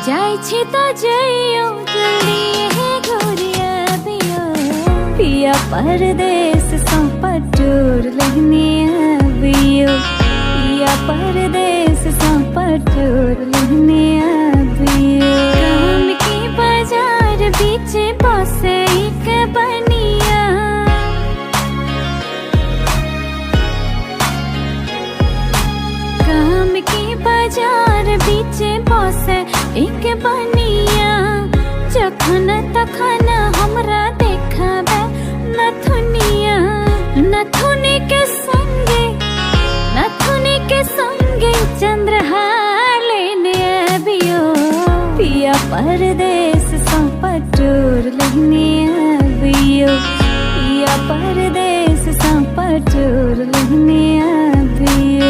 जाय छी तो जइयो जल्दी है घोरिया बियो पिया परदेस सा पटोर लेने आबियो पिया परदेस सा पटोर लेने आबियो काम की बाजार बीच बसे एक बनिया काम की बाजार बीच बसे एक बनिया जखन तखन हमरा देखबे नथुनी के संगे चंद्रहार लेने आबियो पिया परदेस सा पटोर लेने आबियो पिया परदेस सा पटोर लेने